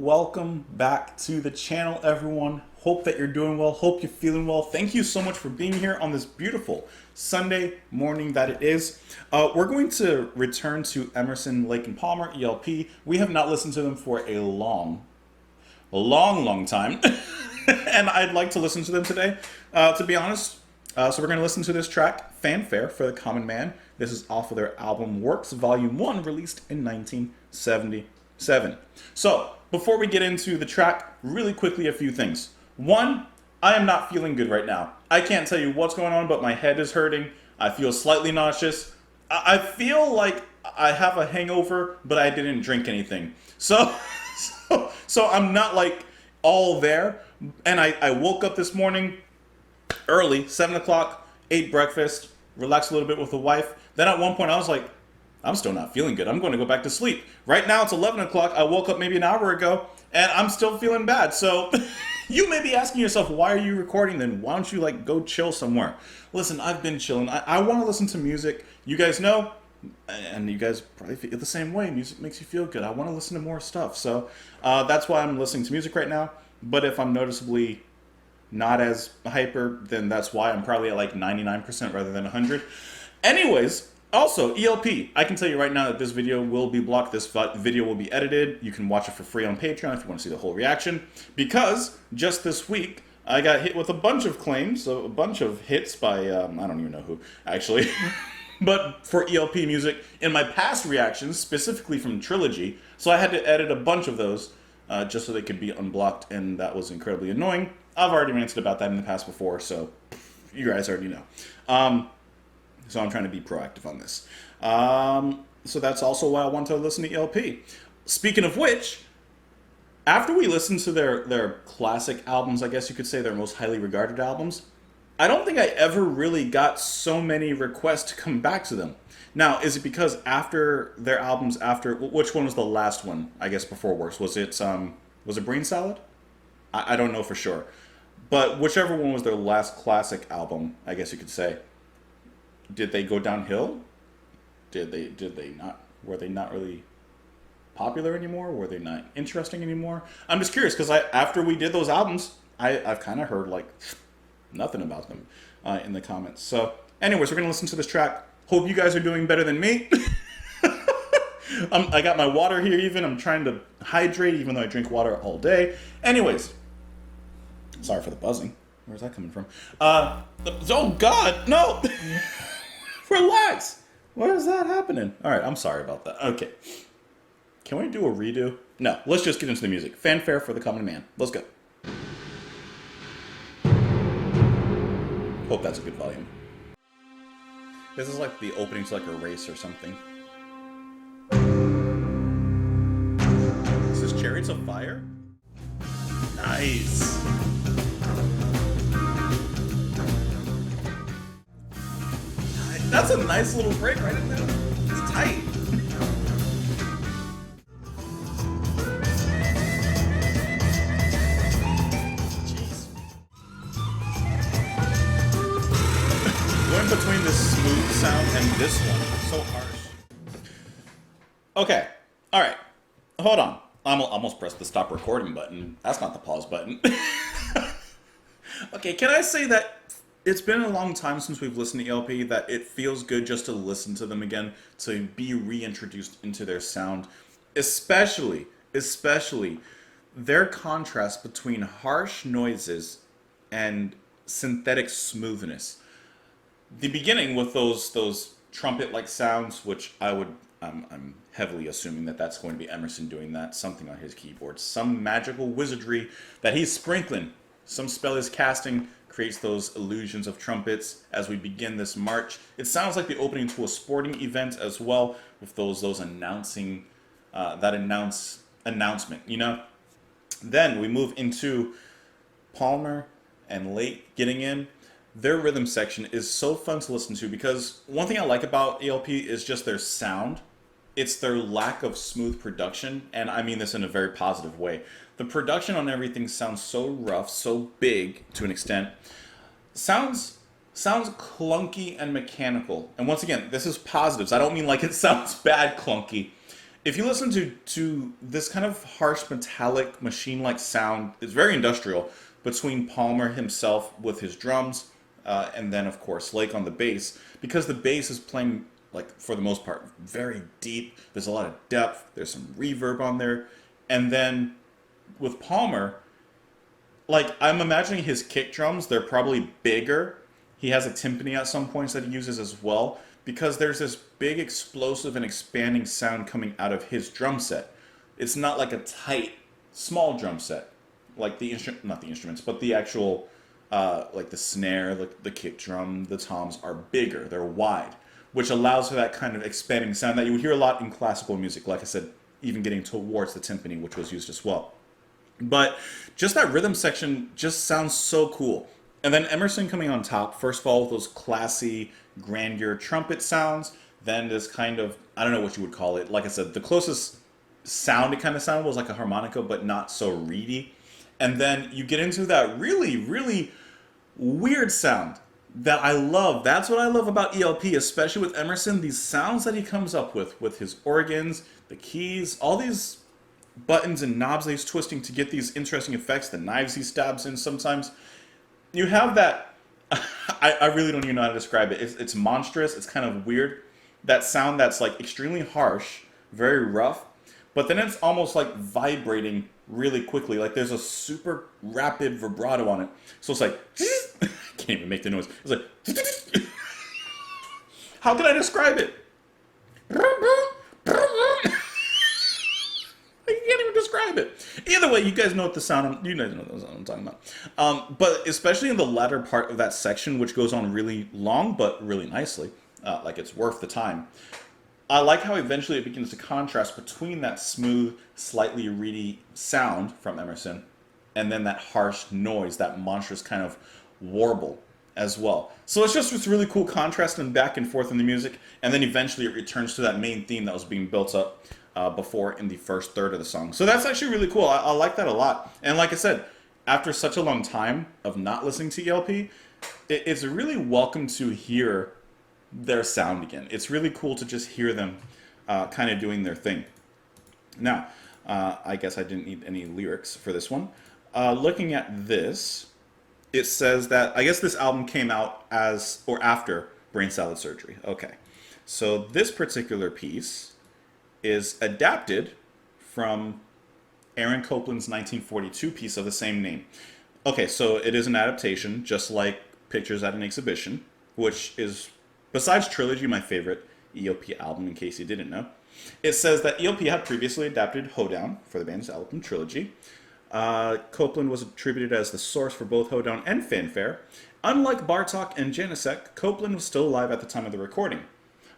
welcome back to the channel, everyone. Hope that you're doing well. Hope you're feeling well. Thank you so much for being here on this beautiful Sunday morning that it is. We're going to return to Emerson, Lake and Palmer, ELP. We have not listened to them for a long time. And I'd like to listen to them today, to be honest. So we're going to listen to this track, Fanfare for the Common Man. This is off of their album Works, Volume 1, released in 1977. So, before we get into the track, really quickly a few things. One, I am not feeling good right now. I can't tell you what's going on, but my head is hurting. I feel slightly nauseous. I feel like I have a hangover, but I didn't drink anything. So I'm not like all there. And I woke up this morning early, 7 o'clock, ate breakfast, relaxed a little bit with the wife. Then at one point I was like, I'm still not feeling good. I'm going to go back to sleep. Right now it's 11 o'clock. I woke up maybe an hour ago and I'm still feeling bad. So you may be asking yourself, why are you recording then? Why don't you go chill somewhere? Listen, I've been chilling. I want to listen to music. You guys know, and you guys probably feel the same way. Music makes you feel good. I want to listen to more stuff. So that's why I'm listening to music right now. But if I'm noticeably not as hyper, then that's why I'm probably at 99% rather than 100. Anyways, also, ELP, I can tell you right now that this video will be blocked. This video will be edited. You can watch it for free on Patreon if you want to see the whole reaction. Because just this week, I got hit with a bunch of claims, so a bunch of hits by, I don't even know who, actually. But for ELP music, in my past reactions, specifically from Trilogy, so I had to edit a bunch of those just so they could be unblocked, and that was incredibly annoying. I've already ranted about that in the past before, so you guys already know. So I'm trying to be proactive on this. So that's also why I want to listen to ELP. Speaking of which, after we listened to their classic albums, I guess you could say their most highly regarded albums, I don't think I ever really got so many requests to come back to them. Now, is it because after their albums, which one was the last one, I guess, before Works? Was it Brain Salad? I don't know for sure. But whichever one was their last classic album, I guess you could say, did they go downhill? Did they not? Were they not really popular anymore? Were they not interesting anymore? I'm just curious because after we did those albums, I've kind of heard nothing about them in the comments. So, anyways, we're gonna listen to this track. Hope you guys are doing better than me. I got my water here. Even I'm trying to hydrate, even though I drink water all day. Anyways, sorry for the buzzing. Where's that coming from? Oh God, no. Relax. Why is that happening? All right, I'm sorry about that. Okay. Can we do a redo? No, let's just get into the music. Fanfare for the Common Man. Let's go. Hope that's a good volume. This is like the opening to a race or something. Is this Chariots of Fire? Nice. That's a nice little break right in there. It's tight. Jeez. Going between this smooth sound and this one, so harsh. Okay, all right. Hold on. I almost pressed the stop recording button. That's not the pause button. Okay, can I say that it's been a long time since we've listened to ELP, that it feels good just to listen to them again, to be reintroduced into their sound, especially their contrast between harsh noises and synthetic smoothness. The beginning with those trumpet-like sounds, which I'm heavily assuming that that's going to be Emerson doing that, something on his keyboard, some magical wizardry that he's sprinkling, some spell is casting, creates those illusions of trumpets as we begin this march. It sounds like the opening to a sporting event as well, with those announcing announcement, you know. Then we move into Palmer and Lake getting in. Their rhythm section is so fun to listen to because one thing I like about ELP is just their sound. It's their lack of smooth production, and I mean this in a very positive way. The production on everything sounds so rough, so big to an extent. Sounds clunky and mechanical. And once again, this is positives. I don't mean it sounds bad clunky. if you listen to this kind of harsh metallic machine like sound, it's very industrial between Palmer himself with his drums, and then of course Lake on the bass, because the bass is playing like for the most part very deep. There's a lot of depth. There's some reverb on there, and then with Palmer, like I'm imagining his kick drums, they're probably bigger. He has a timpani at some points that he uses as well because there's this big explosive and expanding sound coming out of his drum set. It's not like a tight small drum set like the instrument, not the instruments, but the actual like the snare, like the kick drum, the toms are bigger. They're wide, which allows for that kind of expanding sound that you would hear a lot in classical music. Like I said, even getting towards the timpani, which was used as well. But just that rhythm section just sounds so cool. And then Emerson coming on top, first of all, with those classy, grandeur trumpet sounds. Then this kind of, I don't know what you would call it. Like I said, the closest sound it kind of sounded was like a harmonica, but not so reedy. And then you get into that really, really weird sound that I love. That's what I love about ELP, especially with Emerson. These sounds that he comes up with his organs, the keys, all these buttons and knobs that he's twisting to get these interesting effects, the knives he stabs in sometimes. You have that, I really don't even know how to describe it. It's monstrous, it's kind of weird. That sound that's like extremely harsh, very rough, but then it's almost like vibrating really quickly. Like there's a super rapid vibrato on it. So it's like, I can't even make the noise. It's like, how can I describe it? I can't even describe it. Either way, you guys know what the sound. You guys know what I'm talking about. But especially in the latter part of that section, which goes on really long but really nicely, like it's worth the time. I like how eventually it begins to contrast between that smooth, slightly reedy sound from Emerson, and then that harsh noise, that monstrous kind of warble as well. So it's just this really cool contrast and back and forth in the music, and then eventually it returns to that main theme that was being built up before in the first third of the song. So that's actually really cool. I like that a lot. And like I said, after such a long time of not listening to ELP, it's really welcome to hear their sound again. It's really cool to just hear them kind of doing their thing. Now, I guess I didn't need any lyrics for this one. Looking at this, it says that, I guess this album came out as, or after Brain Salad Surgery. Okay. So this particular piece is adapted from Aaron Copland's 1942 piece of the same name. Okay, so it is an adaptation, just like Pictures at an Exhibition, which is, besides Trilogy, my favorite ELP album, in case you didn't know. It says that ELP had previously adapted Hoedown for the band's album Trilogy. Copland was attributed as the source for both Hoedown and Fanfare. Unlike Bartok and Janicek, Copland was still alive at the time of the recording.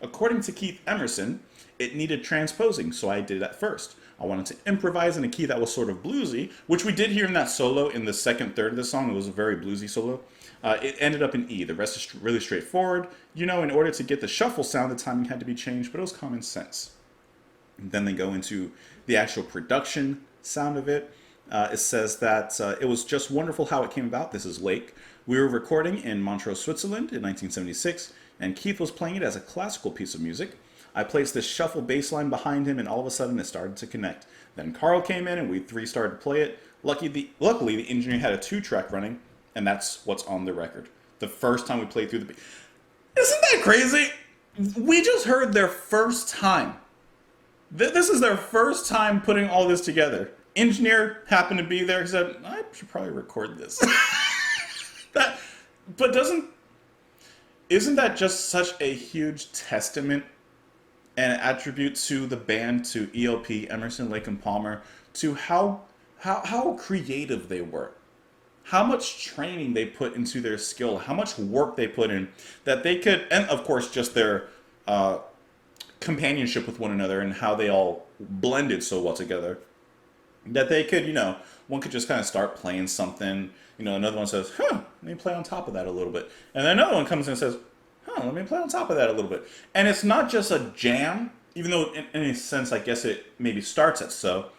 According to Keith Emerson, it needed transposing, so I did it at first. I wanted to improvise in a key that was sort of bluesy, which we did hear in that solo in the second third of the song. It was a very bluesy solo. It ended up in E. The rest is really straightforward. You know, in order to get the shuffle sound, the timing had to be changed, but it was common sense. And then they go into the actual production sound of it. It says that it was just wonderful how it came about. This is Lake. We were recording in Montreux, Switzerland in 1976, and Keith was playing it as a classical piece of music. I placed this shuffle bass line behind him, and all of a sudden it started to connect. Then Carl came in, and we three started to play it. Luckily, the engineer had a 2-track running, and that's what's on the record. The first time we played through the... Isn't that crazy? We just heard their first time. This is their first time putting all this together. Engineer happened to be there. He said, I should probably record this. But isn't that just such a huge testament and an attribute to the band, to ELP, Emerson, Lake and Palmer, to how creative they were, how much training they put into their skill, how much work they put in, that they could, and of course just their companionship with one another and how they all blended so well together, that they could, one could just kind of start playing something, another one says, let me play on top of that a little bit. And then another one comes in and says, let me play on top of that a little bit. And it's not just a jam, even though in a sense, I guess it maybe starts as so,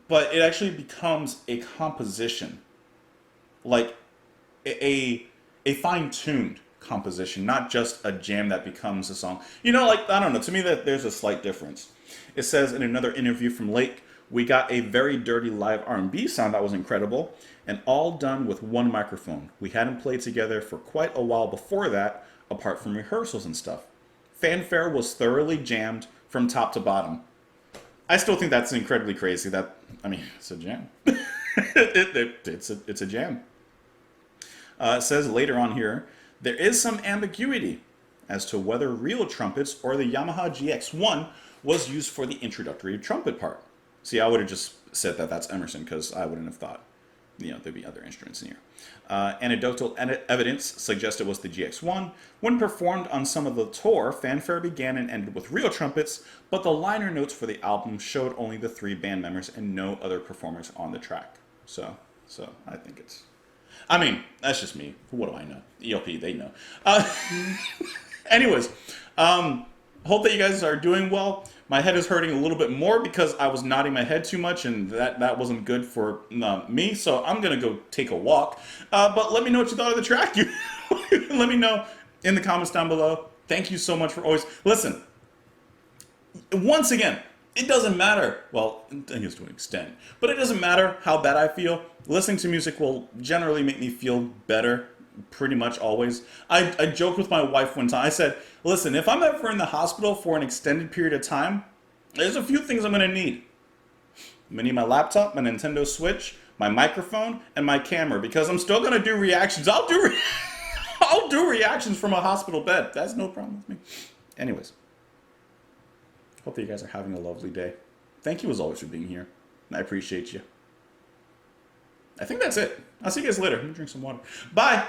but it actually becomes a composition, like a fine-tuned composition, not just a jam that becomes a song. You know, like, I don't know, to me that there's a slight difference. It says in another interview from Lake, we got a very dirty live R&B sound that was incredible, and all done with one microphone. We hadn't played together for quite a while before that, apart from rehearsals and stuff. Fanfare was thoroughly jammed from top to bottom. I still think that's incredibly crazy. It's a jam. It's a jam. It says later on here, there is some ambiguity as to whether real trumpets or the Yamaha GX1 was used for the introductory trumpet part. See, I would have just said that that's Emerson because I wouldn't have thought, there'd be other instruments in here. Anecdotal evidence suggests it was the GX1. When performed on some of the tour, Fanfare began and ended with real trumpets, but the liner notes for the album showed only the 3 band members and no other performers on the track. So I think it's... that's just me. What do I know? ELP, they know. Anyways, hope that you guys are doing well. My head is hurting a little bit more because I was nodding my head too much, and that wasn't good for me. So I'm gonna go take a walk. But let me know what you thought of the track. Let me know in the comments down below. Thank you so much for always listen. Once again, it doesn't matter. Well, I think it's to an extent, but it doesn't matter how bad I feel. Listening to music will generally make me feel better. Pretty much always. I joked with my wife one time. I said, listen, if I'm ever in the hospital for an extended period of time, there's a few things I'm going to need. I'm going to need my laptop, my Nintendo Switch, my microphone, and my camera, because I'm still going to do reactions. I'll do reactions from a hospital bed. That's no problem with me. Anyways, hope that you guys are having a lovely day. Thank you as always for being here. I appreciate you. I think that's it. I'll see you guys later. Let me drink some water. Bye.